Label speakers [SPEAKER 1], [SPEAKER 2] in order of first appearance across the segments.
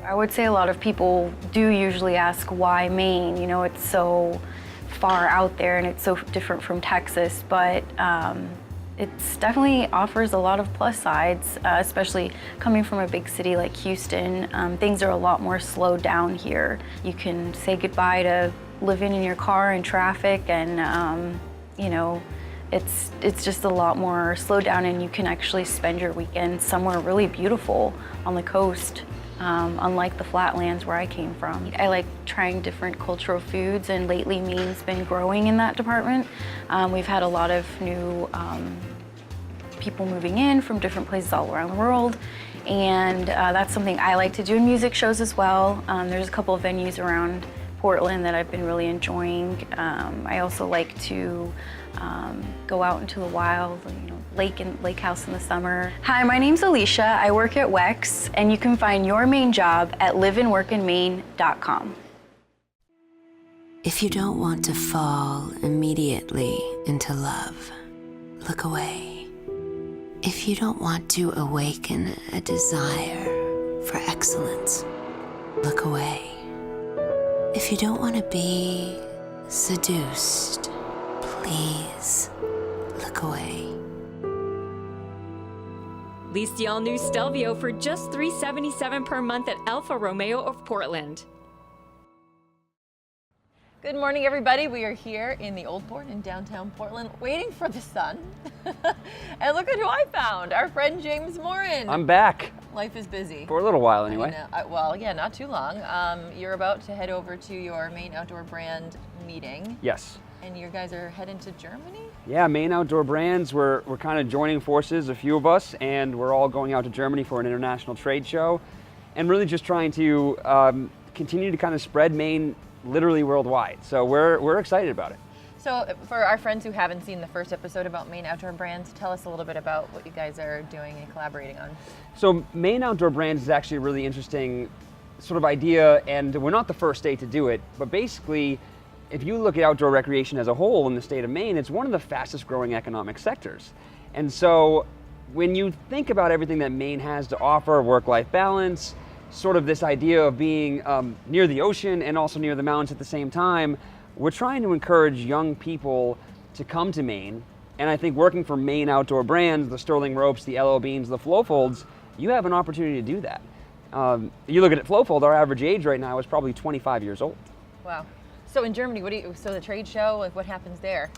[SPEAKER 1] I would say a lot of people do usually ask why Maine. You know, it's so far out there and it's so different from Texas, but it's definitely offers a lot of plus sides, especially coming from a big city like Houston. Things are a lot more slowed down here. You can say goodbye to living in your car and traffic, and you know, it's just a lot more slowed down, and you can actually spend your weekend somewhere really beautiful on the coast. Unlike the flatlands where I came from. I like trying different cultural foods, and lately Maine's been growing in that department. We've had a lot of new people moving in from different places all around the world, and that's something I like to do in music shows as well. There's a couple of venues around Portland that I've been really enjoying. I also like to go out into the wild, you know, lake house in the summer. Hi, my name's Alicia. I work at WEX, and you can find your Maine job at liveandworkinmaine.com.
[SPEAKER 2] If you don't want to fall immediately into love, look away. If you don't want to awaken a desire for excellence, look away. If you don't want to be seduced, please look away.
[SPEAKER 3] Lease the all-new Stelvio for just $377 per month at Alfa Romeo of Portland.
[SPEAKER 4] Good morning, everybody. We are here in the Old Port in downtown Portland, waiting for the sun. And look at who I found, our friend James Morin.
[SPEAKER 5] I'm back.
[SPEAKER 4] Life is busy.
[SPEAKER 5] For a little while, anyway.
[SPEAKER 4] Well, yeah, not too long. You're about to head over to your Maine Outdoor Brand meeting.
[SPEAKER 5] Yes.
[SPEAKER 4] And you guys are heading to Germany?
[SPEAKER 5] Yeah, Maine Outdoor Brands, we're kind of joining forces, a few of us, and we're all going out to Germany for an international trade show, and really just trying to continue to kind of spread Maine literally worldwide. So we're excited about it.
[SPEAKER 4] So for our friends who haven't seen the first episode about Maine Outdoor Brands, tell us a little bit about what you guys are doing and collaborating on.
[SPEAKER 5] So Maine Outdoor Brands is actually a really interesting sort of idea, and we're not the first state to do it, but basically, if you look at outdoor recreation as a whole in the state of Maine, it's one of the fastest growing economic sectors. And so when you think about everything that Maine has to offer, work-life balance, sort of this idea of being near the ocean and also near the mountains at the same time, we're trying to encourage young people to come to Maine. And I think working for Maine Outdoor Brands, the Sterling Ropes, the LO Beans, the Flowfolds, you have an opportunity to do that. You look at Flowfold, our average age right now is probably 25 years old.
[SPEAKER 4] Wow. So in Germany, so the trade show, like what happens there?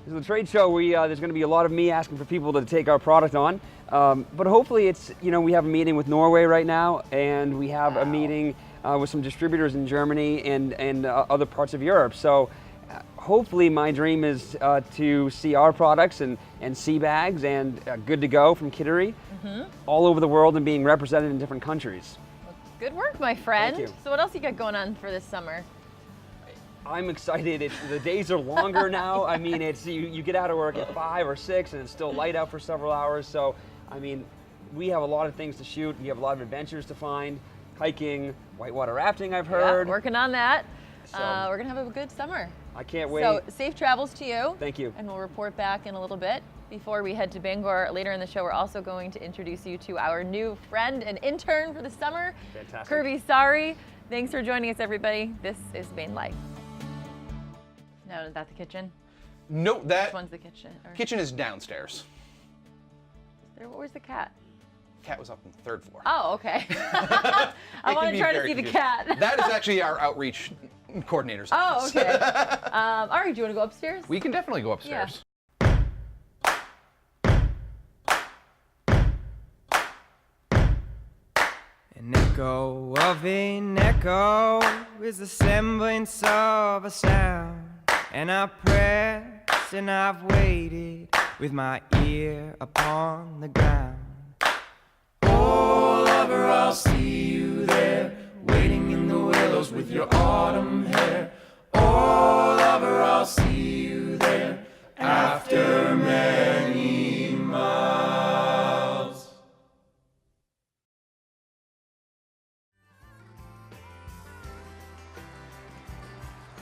[SPEAKER 5] So the trade show, there's going to be a lot of me asking for people to take our product on, but hopefully it's, you know, we have a meeting with Norway right now, and we have a meeting with some distributors in Germany and other parts of Europe. So hopefully my dream is to see our products and sea bags and Good to Go from Kittery all over the world and being represented in different countries.
[SPEAKER 4] Well, good work, my friend.
[SPEAKER 5] Thank you.
[SPEAKER 4] So what else you got going on for this summer?
[SPEAKER 5] I'm excited. The days are longer now. I mean, it's you get out of work at 5 or 6 and it's still light out for several hours. So, I mean, we have a lot of things to shoot. We have a lot of adventures to find, hiking, whitewater rafting, I've heard.
[SPEAKER 4] Yeah, working on that.
[SPEAKER 5] So,
[SPEAKER 4] we're going to have a good summer.
[SPEAKER 5] I can't wait.
[SPEAKER 4] So safe travels to you.
[SPEAKER 5] Thank you.
[SPEAKER 4] And we'll report back in a little bit. Before we head to Bangor later in the show, we're also going to introduce you to our new friend and intern for the summer,
[SPEAKER 5] Fantastic.
[SPEAKER 4] Kirby Sari. Thanks for joining us, everybody. This is MaineLife. No, is that the kitchen?
[SPEAKER 6] No, that
[SPEAKER 4] Which one's the kitchen? Or
[SPEAKER 6] kitchen is downstairs.
[SPEAKER 4] where's the cat?
[SPEAKER 6] Cat was up on the 3rd floor.
[SPEAKER 4] Oh, okay. I want to try to see the cat.
[SPEAKER 6] That is actually our outreach coordinator's
[SPEAKER 4] Oh,
[SPEAKER 6] office.
[SPEAKER 4] okay. All right, do you want to go upstairs?
[SPEAKER 6] We can definitely go upstairs.
[SPEAKER 7] An echo of an echo is the semblance of a sound, and I press and I've waited with my ear upon the ground. Oh, lover, I'll see you there, waiting in the willows with your autumn hair. Oh, lover, I'll see you there after many miles.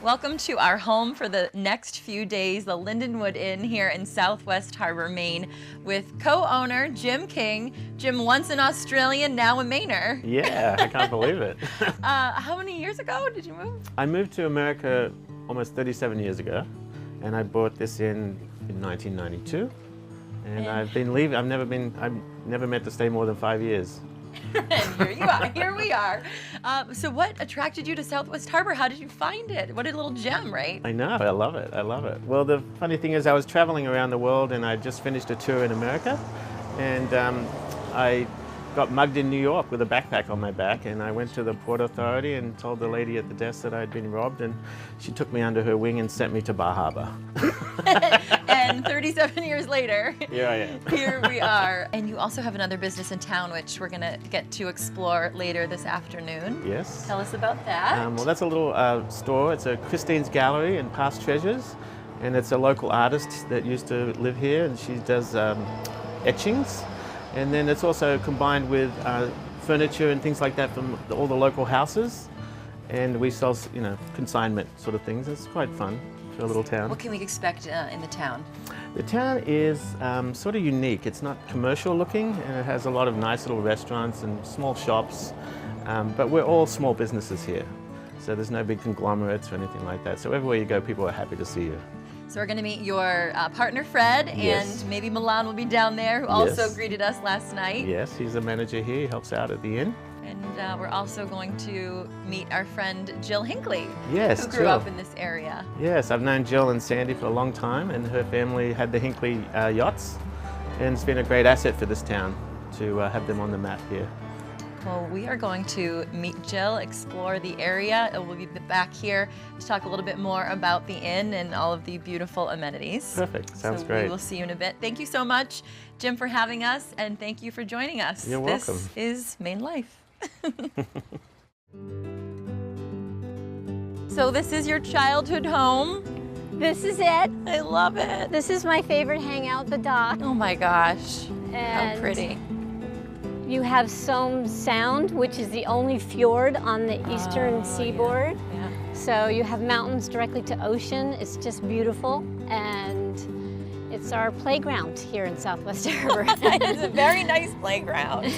[SPEAKER 4] Welcome to our home for the next few days, the Lindenwood Inn here in Southwest Harbor, Maine, with co-owner Jim King. Jim, once an Australian, now a Mainer.
[SPEAKER 8] Yeah, I can't believe it.
[SPEAKER 4] How many years ago did you move?
[SPEAKER 8] I moved to America almost 37 years ago, and I bought this in 1992. And I've been leaving. I've never meant to stay more than 5 years.
[SPEAKER 4] And here you are. Here we are. So what attracted you to Southwest Harbor? How did you find it? What a little gem, right?
[SPEAKER 8] I know. I love it. I love it. Well, the funny thing is I was traveling around the world, and I just finished a tour in America, and I got mugged in New York with a backpack on my back, and I went to the Port Authority and told the lady at the desk that I'd been robbed, and she took me under her wing and sent me to Bar Harbor.
[SPEAKER 4] And 37 years later,
[SPEAKER 8] Here I am.
[SPEAKER 4] here we are. And you also have another business in town, which we're going to get to explore later this afternoon.
[SPEAKER 8] Yes.
[SPEAKER 4] Tell us about that.
[SPEAKER 8] Well, that's a little store. It's a Christine's Gallery in Past Treasures, and it's a local artist that used to live here, and she does etchings. And then it's also combined with furniture and things like that from all the local houses. And we sell, consignment sort of things. It's quite fun for a little town.
[SPEAKER 4] What can we expect in the town?
[SPEAKER 8] The town is sort of unique. It's not commercial looking, and it has a lot of nice little restaurants and small shops. But we're all small businesses here. So there's no big conglomerates or anything like that. So everywhere you go, people are happy to see you.
[SPEAKER 4] So we're going to meet your partner, Fred,
[SPEAKER 8] Yes.
[SPEAKER 4] and maybe Milan will be down there, who also
[SPEAKER 8] Yes.
[SPEAKER 4] greeted us last night.
[SPEAKER 8] Yes, he's the manager here. He helps out at the inn.
[SPEAKER 4] And we're also going to meet our friend Jill Hinckley,
[SPEAKER 8] Yes,
[SPEAKER 4] who grew
[SPEAKER 8] Jill.
[SPEAKER 4] up in this area.
[SPEAKER 8] Yes, I've known Jill and Sandy for a long time, and her family had the Hinckley yachts, and it's been a great asset for this town to have them on the map here.
[SPEAKER 4] Well, we are going to meet Jill, explore the area, and we'll be back here to talk a little bit more about the inn and all of the beautiful amenities.
[SPEAKER 8] Perfect, sounds
[SPEAKER 4] so
[SPEAKER 8] great.
[SPEAKER 4] We will see you in a bit. Thank you so much, Jim, for having us, and thank you for joining us.
[SPEAKER 8] You're welcome.
[SPEAKER 4] This is MaineLife. So this is your childhood home.
[SPEAKER 9] This is it.
[SPEAKER 4] I love it.
[SPEAKER 9] This is my favorite hangout, the dock.
[SPEAKER 4] Oh my gosh, how
[SPEAKER 9] And
[SPEAKER 4] pretty.
[SPEAKER 9] You have Somme Sound, which is the only fjord on the eastern seaboard.
[SPEAKER 4] Yeah.
[SPEAKER 9] So you have mountains directly to ocean. It's just beautiful. And it's our playground here in Southwest Harbor.
[SPEAKER 4] It's a very nice playground.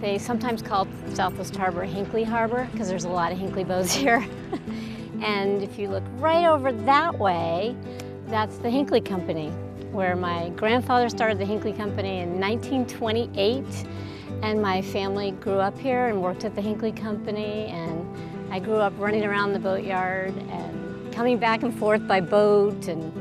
[SPEAKER 9] They sometimes call Southwest Harbor Hinckley Harbor because there's a lot of Hinckley boats here. And if you look right over that way, that's the Hinckley Company, where my grandfather started the Hinckley Company in 1928. And my family grew up here and worked at the Hinckley Company, and I grew up running around the boatyard and coming back and forth by boat, and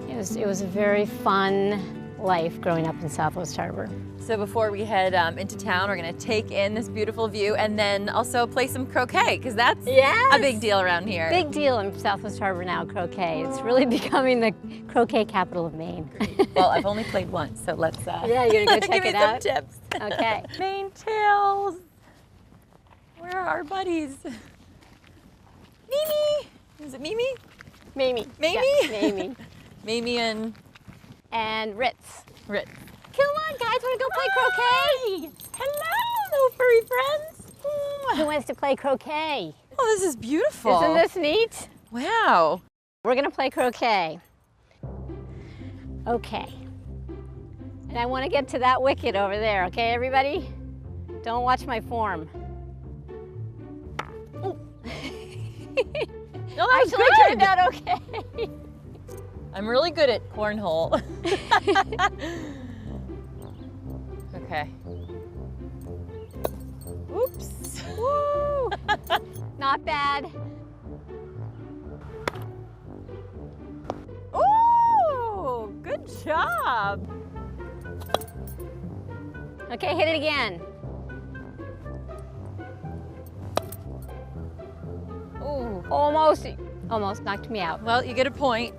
[SPEAKER 9] it was a very fun life growing up in Southwest Harbor.
[SPEAKER 4] So before we head into town, we're gonna take in this beautiful view and then also play some croquet, because that's a big deal around here.
[SPEAKER 9] Big deal in Southwest Harbor now, croquet. It's really becoming the croquet capital of Maine.
[SPEAKER 4] Well, I've only played once, so let's
[SPEAKER 9] Yeah, you're gonna go check
[SPEAKER 4] give me
[SPEAKER 9] it
[SPEAKER 4] some
[SPEAKER 9] out?
[SPEAKER 4] tips.
[SPEAKER 9] Okay.
[SPEAKER 4] Maine Tails. Where are our buddies? Mimi. Is it Mimi?
[SPEAKER 9] Mamie.
[SPEAKER 4] Mamie?
[SPEAKER 9] Yeah, Mamie.
[SPEAKER 4] Mimi and
[SPEAKER 9] And Ritz.
[SPEAKER 4] Ritz.
[SPEAKER 9] Come on, guys, wanna go play croquet?
[SPEAKER 4] Hello, little furry friends.
[SPEAKER 9] Who wants to play croquet?
[SPEAKER 4] Oh, this is beautiful.
[SPEAKER 9] Isn't this neat?
[SPEAKER 4] Wow.
[SPEAKER 9] We're gonna play croquet. Okay. And I wanna get to that wicket over there, okay, everybody? Don't watch my form.
[SPEAKER 4] No, that was
[SPEAKER 9] Actually
[SPEAKER 4] good.
[SPEAKER 9] turned out okay.
[SPEAKER 4] I'm really good at cornhole. Okay. Oops.
[SPEAKER 9] Woo! Not bad.
[SPEAKER 4] Ooh, good job.
[SPEAKER 9] Okay, hit it again.
[SPEAKER 4] Ooh.
[SPEAKER 9] Almost knocked me out.
[SPEAKER 4] Well, you get a point.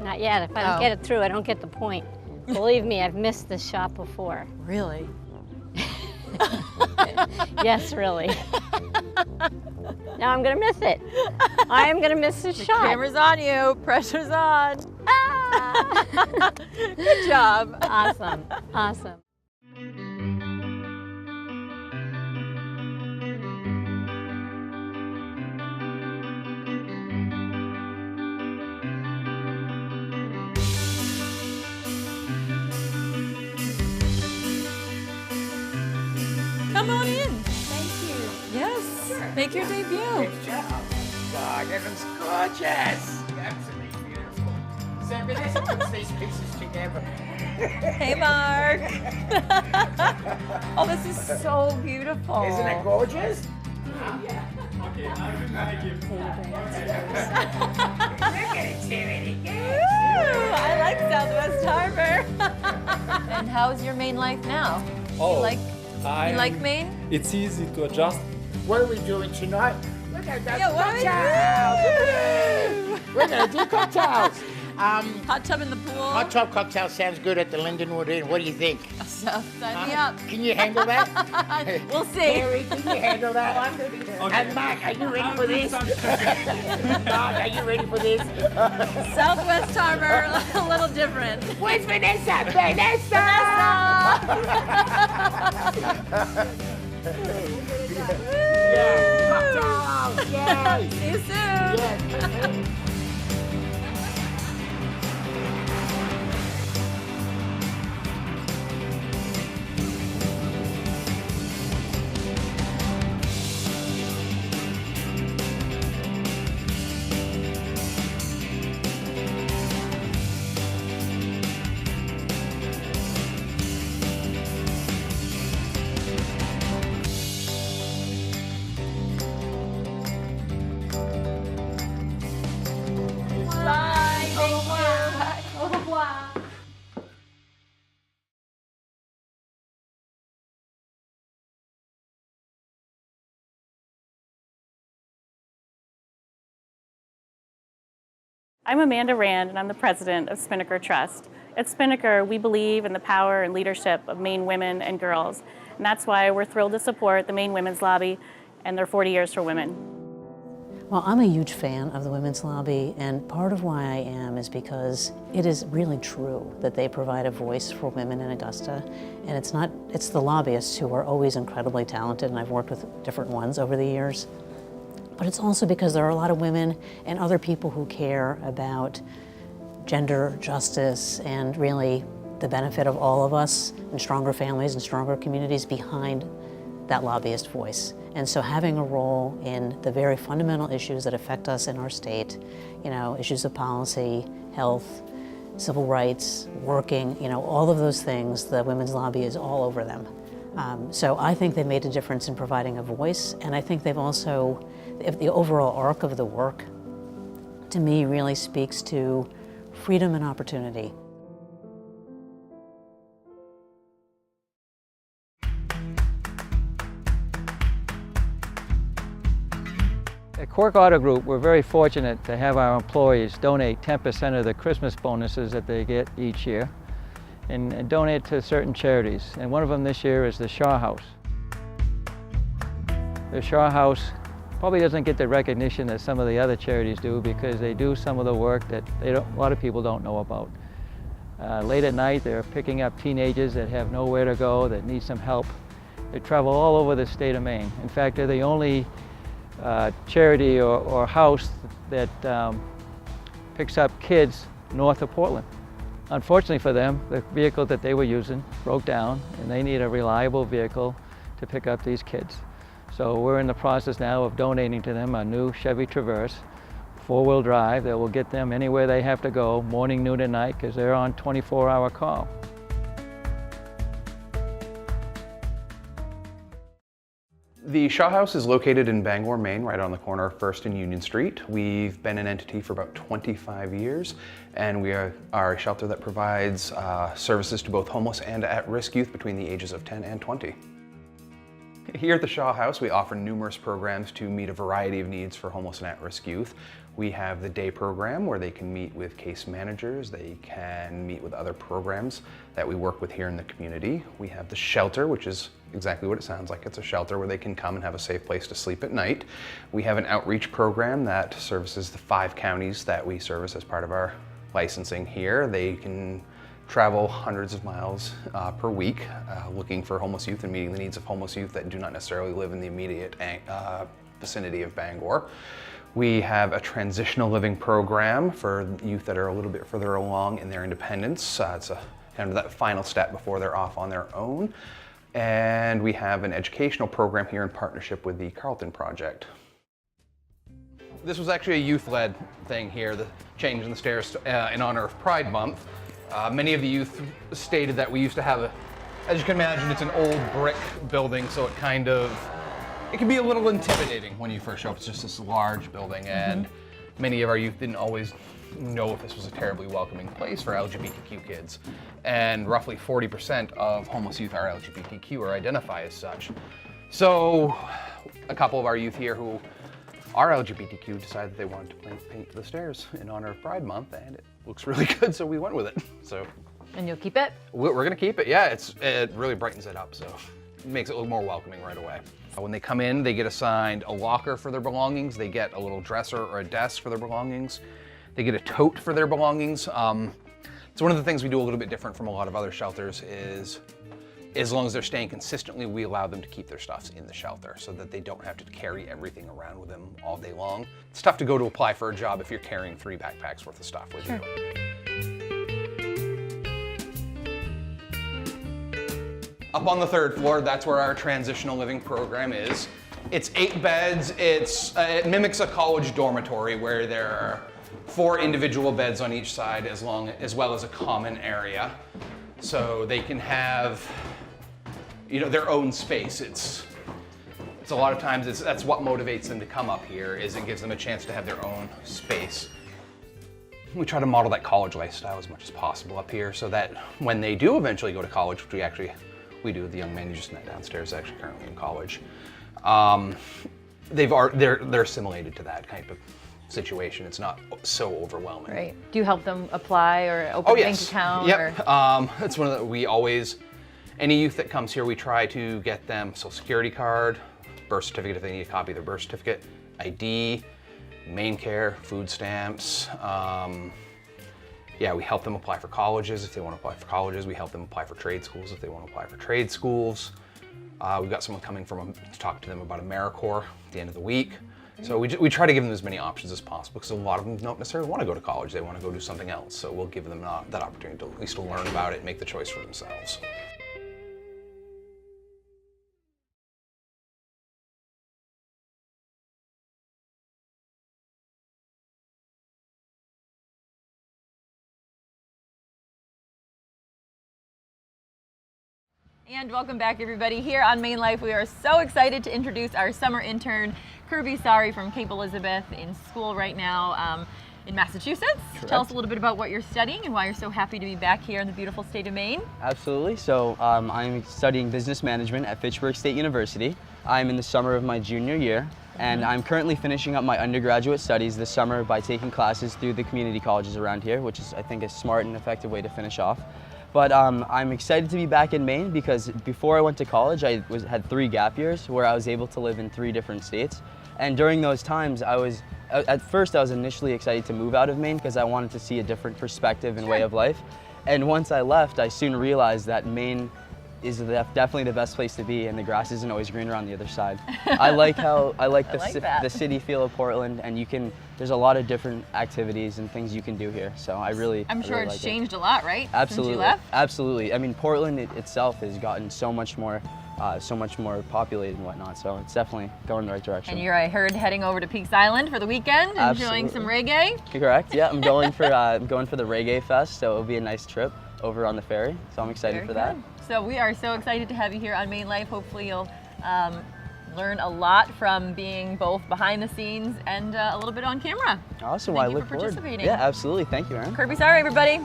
[SPEAKER 9] Not yet. If I don't get it through, I don't get the point. Believe me, I've missed this shot before.
[SPEAKER 4] Really?
[SPEAKER 9] Yes, really. Now I'm gonna miss it. I am gonna miss this shot.
[SPEAKER 4] Camera's on you. Pressure's on.
[SPEAKER 9] Ah!
[SPEAKER 4] Good job.
[SPEAKER 9] Awesome. Awesome.
[SPEAKER 4] Make your debut.
[SPEAKER 7] God, that looks gorgeous. Absolutely beautiful. So Vanessa puts these pieces together.
[SPEAKER 4] Hey, Mark. Oh, this is so beautiful.
[SPEAKER 7] Isn't it gorgeous?
[SPEAKER 4] I like Southwest Harbor. And how's your MaineLife now?
[SPEAKER 10] Oh,
[SPEAKER 4] you like Maine?
[SPEAKER 10] It's easy to adjust.
[SPEAKER 7] What are we doing tonight? We're gonna go
[SPEAKER 4] Yeah, what are we
[SPEAKER 7] cocktails. We're gonna do cocktails.
[SPEAKER 4] Hot tub in the pool.
[SPEAKER 7] Hot tub cocktail sounds good at the Lindenwood Inn. What do you think?
[SPEAKER 4] So, sign me up.
[SPEAKER 7] Can you handle that?
[SPEAKER 4] We'll see.
[SPEAKER 7] Mary, can you handle that? I'm gonna be there. And Mark, are you ready for this? Mark, are you ready for this?
[SPEAKER 4] Southwest Harbor, a little different.
[SPEAKER 7] Where's Vanessa? Vanessa! Yeah, cocktails! Yay!
[SPEAKER 4] See you soon.
[SPEAKER 7] Yeah.
[SPEAKER 4] Bye. Thank you. Au revoir.
[SPEAKER 11] I'm Amanda Rand, and I'm the president of Spinnaker Trust. At Spinnaker, we believe in the power and leadership of Maine women and girls, and that's why we're thrilled to support the Maine Women's Lobby and their 40 Years for Women.
[SPEAKER 12] Well, I'm a huge fan of the Women's Lobby, and part of why I am is because it is really true that they provide a voice for women in Augusta, and it's the lobbyists who are always incredibly talented, and I've worked with different ones over the years. But it's also because there are a lot of women and other people who care about gender justice and really the benefit of all of us and stronger families and stronger communities behind that lobbyist voice. And so having a role in the very fundamental issues that affect us in our state, you know, issues of policy, health, civil rights, working, you know, all of those things, the Women's Lobby is all over them. So I think they've made a difference in providing a voice, and I think they've also, the overall arc of the work, to me, really speaks to freedom and opportunity.
[SPEAKER 13] At Quirk Auto Group, we're very fortunate to have our employees donate 10% of the Christmas bonuses that they get each year and donate to certain charities. And one of them this year is the Shaw House. The Shaw House probably doesn't get the recognition that some of the other charities do because they do some of the work that a lot of people don't know about. Late at night, they're picking up teenagers that have nowhere to go, that need some help. They travel all over the state of Maine. In fact, they're the only charity or house that picks up kids north of Portland. Unfortunately for them, the vehicle that they were using broke down, and they need a reliable vehicle to pick up these kids. So we're in the process now of donating to them a new Chevy Traverse, 4-wheel drive, that will get them anywhere they have to go, morning, noon, and night, because they're on 24-hour call.
[SPEAKER 6] The Shaw House is located in Bangor, Maine, right on the corner of 1st and Union Street. We've been an entity for about 25 years, and we are a shelter that provides services to both homeless and at-risk youth between the ages of 10 and 20. Here at the Shaw House, we offer numerous programs to meet a variety of needs for homeless and at-risk youth. We have the day program where they can meet with case managers, they can meet with other programs that we work with here in the community. We have the shelter, which is exactly what it sounds like. It's a shelter where they can come and have a safe place to sleep at night. We have an outreach program that services the 5 counties that we service as part of our licensing here. They can travel hundreds of miles per week looking for homeless youth and meeting the needs of homeless youth that do not necessarily live in the immediate vicinity of Bangor. We have a transitional living program for youth that are a little bit further along in their independence. It's kind of that final step before they're off on their own. And we have an educational program here in partnership with the Carlton Project. This was actually a youth-led thing here, the change in the stairs in honor of Pride Month. Many of the youth stated that we used to have as you can imagine, it's an old brick building, so it can be a little intimidating when you first show up. It's just this large building, and many of our youth didn't always know if this was a terribly welcoming place for LGBTQ kids. And roughly 40% of homeless youth are LGBTQ or identify as such. So a couple of our youth here who are LGBTQ decided that they wanted to paint the stairs in honor of Pride Month, and it looks really good, so we went with it. So.
[SPEAKER 4] And you'll keep it?
[SPEAKER 6] We're gonna keep it, yeah. It really brightens it up, so it makes it look more welcoming right away. When they come in, they get assigned a locker for their belongings. They get a little dresser or a desk for their belongings. They get a tote for their belongings. So one of the things we do a little bit different from a lot of other shelters is, as long as they're staying consistently, we allow them to keep their stuffs in the shelter so that they don't have to carry everything around with them all day long. It's tough to go to apply for a job if you're carrying 3 backpacks worth of stuff with you. Up on the 3rd floor, that's where our transitional living program is. It's 8 beds. It mimics a college dormitory where there are 4 individual beds on each side as well as a common area. So they can have, their own space. It's a lot of times that's what motivates them to come up here, is it gives them a chance to have their own space. We try to model that college lifestyle as much as possible up here so that when they do eventually go to college, which we do, the young man you just met downstairs is actually currently in college. They're assimilated to that kind of situation. It's not so overwhelming.
[SPEAKER 4] Right. Do you help them apply or open a bank account?
[SPEAKER 6] Yep. That's one of any youth that comes here, we try to get them social security card, birth certificate if they need a copy of their birth certificate, ID, Maine Care, food stamps. We help them apply for colleges if they want to apply for colleges. We help them apply for trade schools if they want to apply for trade schools. We've got someone coming to talk to them about AmeriCorps at the end of the week. So we try to give them as many options as possible because a lot of them don't necessarily want to go to college. They want to go do something else. So we'll give them that opportunity to at least learn about it and make the choice for themselves.
[SPEAKER 4] And welcome back, everybody. Here on MaineLife, we are so excited to introduce our summer intern, Kirby Sari from Cape Elizabeth, in school right now in Massachusetts.
[SPEAKER 10] Correct.
[SPEAKER 4] Tell us a little bit about what you're studying and why you're so happy to be back here in the beautiful state of Maine.
[SPEAKER 10] Absolutely. So I'm studying business management at Fitchburg State University. I'm in the summer of my junior year, and I'm currently finishing up my undergraduate studies this summer by taking classes through the community colleges around here, which is, I think, a smart and effective way to finish off. But I'm excited to be back in Maine because before I went to college, I had 3 gap years where I was able to live in 3 different states. And during those times, at first I was initially excited to move out of Maine because I wanted to see a different perspective and way of life. And once I left, I soon realized that Maine is definitely the best place to be, and the grass isn't always greener on the other side. I like the city feel of Portland, and there's a lot of different activities and things you can do here. So I'm sure
[SPEAKER 4] it's changed a lot, right?
[SPEAKER 10] Absolutely.
[SPEAKER 4] Since you left?
[SPEAKER 10] Absolutely. I mean, Portland itself has gotten so much more populated and whatnot. So it's definitely going in the right direction.
[SPEAKER 4] And I heard, heading over to Peaks Island for the weekend, enjoying some reggae.
[SPEAKER 10] Correct. Yeah, I'm going for the Reggae Fest, so it'll be a nice trip over on the ferry. So I'm excited for that.
[SPEAKER 4] So we are so excited to have you here on MaineLife. Hopefully you'll learn a lot from being both behind the scenes and a little bit on camera.
[SPEAKER 10] Awesome.
[SPEAKER 4] Thank you
[SPEAKER 10] for
[SPEAKER 4] participating.
[SPEAKER 10] Yeah, absolutely. Thank you, Erin.
[SPEAKER 4] Kirby Sari, everybody.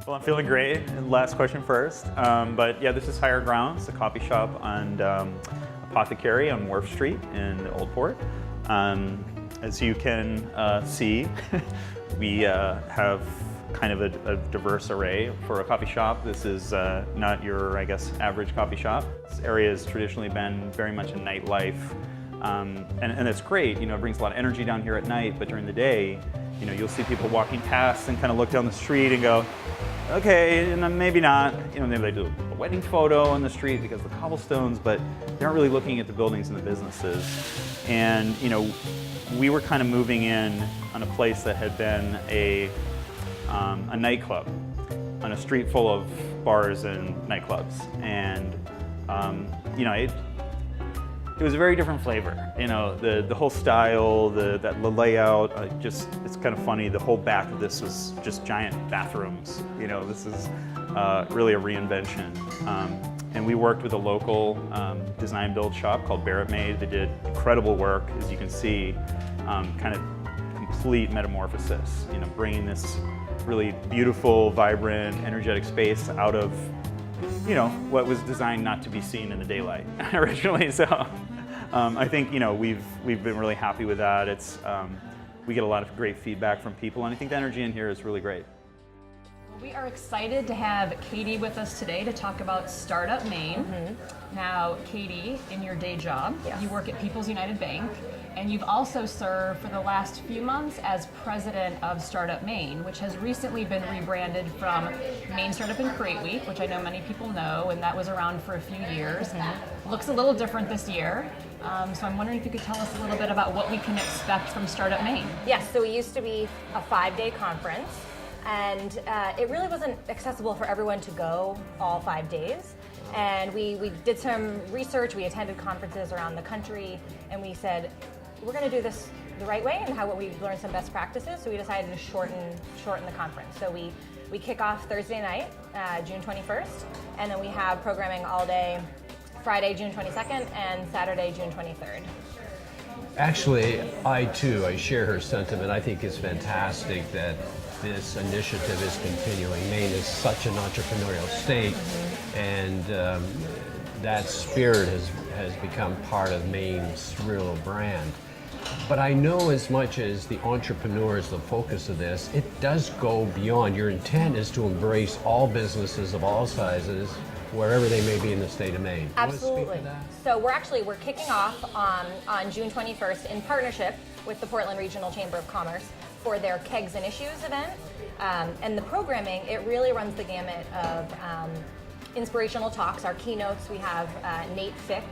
[SPEAKER 14] Well, I'm feeling great. Last question first. But yeah, this is Higher Grounds, a coffee shop on Apothecary on Wharf Street in Old Port. As you can see, we have kind of a diverse array for a coffee shop. This is not your, average coffee shop. This area has traditionally been very much a nightlife, and it's great. It brings a lot of energy down here at night, but during the day, you'll see people walking past and kind of look down the street and go, okay, and then maybe not. You know, maybe they do a wedding photo on the street because of the cobblestones, but they aren't really looking at the buildings and the businesses. And you know, we were kind of moving in on a place that had been a nightclub, on a street full of bars and nightclubs, and you know, it was a very different flavor. You know, the whole style, the layout. It's kind of funny. The whole back of this was just giant bathrooms. You know, this is really a reinvention. And we worked with a local design build shop called Barrett Made. They did incredible work, as you can see, kind of complete metamorphosis. You know, bringing this really beautiful, vibrant, energetic space out of, you know, what was designed not to be seen in the daylight originally. So I think, you know, we've been really happy with that. We get a lot of great feedback from people, and I think the energy in here is really great.
[SPEAKER 15] We are excited to have Katie with us today to talk about Startup Maine. Now, Katie, in your day job, you work at People's United Bank, and you've also served for the last few months as president of Startup Maine, which has recently been rebranded from Maine Startup and Create Week, which I know many people know, and that was around for a few years. Looks a little different this year. So I'm wondering if you could tell us a little bit about what we can expect from Startup Maine.
[SPEAKER 16] Yes, so we used to be a 5-day conference, and it really wasn't accessible for everyone to go all 5 days. And we did some research, we attended conferences around the country, and we said, we're going to do this the right way, and how we learned some best practices, so we decided to shorten the conference. So we kick off Thursday night, June 21st, and then we have programming all day Friday, June 22nd, and Saturday, June 23rd.
[SPEAKER 17] Actually, I share her sentiment. I think it's fantastic that this initiative is continuing. Maine is such an entrepreneurial state, and that spirit has become part of Maine's real brand. But I know as much as the entrepreneur is the focus of this, it does go beyond. Your intent is to embrace all businesses of all sizes, wherever they may be in the state of Maine.
[SPEAKER 16] Absolutely. So we're kicking off on June 21st in partnership with the Portland Regional Chamber of Commerce for their Kegs and Issues event. And the programming, it really runs the gamut of inspirational talks. Our keynotes, we have Nate Fick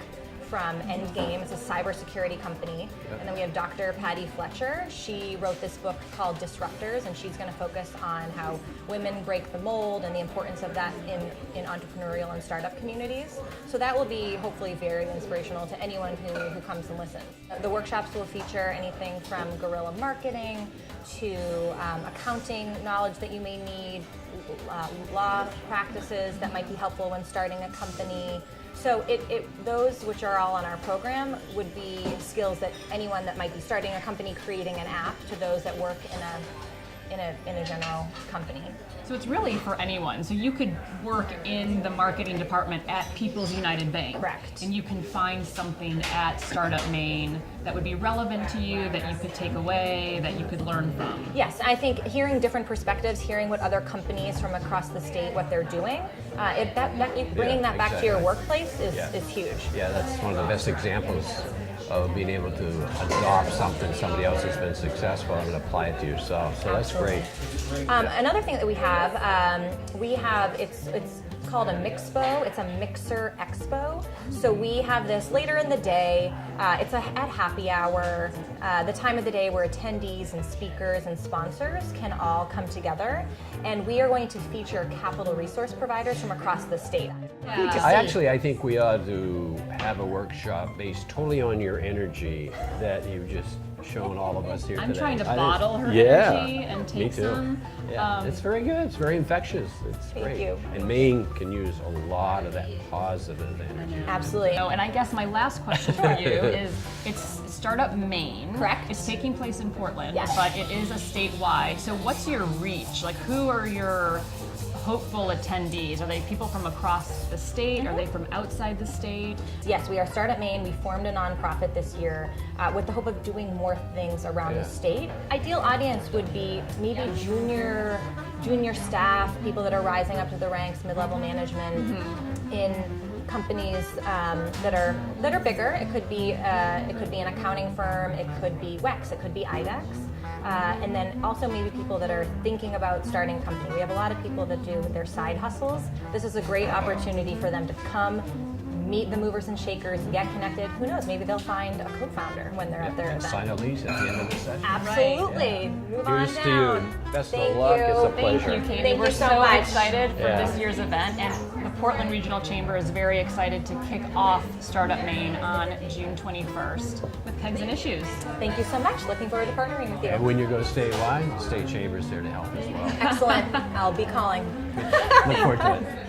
[SPEAKER 16] from Endgame. It's a cybersecurity company. And then we have Dr. Patty Fletcher. She wrote this book called Disruptors, and she's going to focus on how women break the mold and the importance of that in entrepreneurial and startup communities. So that will be hopefully very inspirational to anyone who comes and listens. The workshops will feature anything from guerrilla marketing to accounting knowledge that you may need, law practices that might be helpful when starting a company. So those which are all on our program would be skills that anyone that might be starting a company, creating an app, to those that work in a general company.
[SPEAKER 15] So it's really for anyone. So you could work in the marketing department at People's United Bank.
[SPEAKER 16] Correct.
[SPEAKER 15] And you can find something at Startup Maine that would be relevant to you, that you could take away, that you could learn from.
[SPEAKER 16] Yes, I think hearing different perspectives, hearing what other companies from across the state, what they're doing, bringing that back to your workplace is huge.
[SPEAKER 17] Yeah, that's one of the best examples of being able to adopt something somebody else has been successful and apply it to yourself. So that's great.
[SPEAKER 16] Another thing that we have, it's called a Mixpo. It's a Mixer Expo. So we have this later in the day. It's at happy hour, the time of the day where attendees and speakers and sponsors can all come together. And we are going to feature capital resource providers from across the state.
[SPEAKER 17] I think we ought to have a workshop based totally on your energy that you've just shown all of us here today.
[SPEAKER 15] I'm trying to bottle her energy and take some.
[SPEAKER 17] Yeah, it's very good. It's very infectious. It's great.
[SPEAKER 16] Thank you.
[SPEAKER 17] And Maine can use a lot of that positive energy.
[SPEAKER 16] Absolutely.
[SPEAKER 15] And I guess my last question for you is, it's Startup Maine.
[SPEAKER 16] Correct.
[SPEAKER 15] It's taking place in Portland,
[SPEAKER 16] Yes.
[SPEAKER 15] but it is a statewide. So what's your reach? Like, who are your hopeful attendees? Are they people from across the state? Are they from outside the state?
[SPEAKER 16] Yes, we are Startup Maine. We formed a nonprofit this year with the hope of doing more things around the state. Ideal audience would be maybe junior staff, people that are rising up to the ranks, mid-level management in companies that are bigger. It could be an accounting firm. It could be WEX. It could be IDEX. and then also maybe people that are thinking about starting a company. We have a lot of people that do their side hustles. This is a great opportunity for them to come, meet the movers and shakers, get connected. Who knows, maybe they'll find a co-founder when they're at their event.
[SPEAKER 17] Sign a lease at the end of the session.
[SPEAKER 16] Absolutely. Move on
[SPEAKER 17] Here's to
[SPEAKER 16] down.
[SPEAKER 17] you. Best
[SPEAKER 16] Thank
[SPEAKER 17] of luck.
[SPEAKER 16] you.
[SPEAKER 17] It's a pleasure.
[SPEAKER 15] Thank you, Katie.
[SPEAKER 16] Thank
[SPEAKER 15] We're
[SPEAKER 16] you so
[SPEAKER 15] so
[SPEAKER 16] much.
[SPEAKER 15] excited for
[SPEAKER 17] Yeah.
[SPEAKER 15] this year's event, and the Portland Regional Chamber is very excited to kick off Startup Maine on June 21st with Kegs and Issues.
[SPEAKER 16] Thank you so much. Looking forward to partnering with you.
[SPEAKER 17] And when you go statewide, the state chamber's there to help as well.
[SPEAKER 16] Excellent. I'll be calling.
[SPEAKER 17] Look forward to it.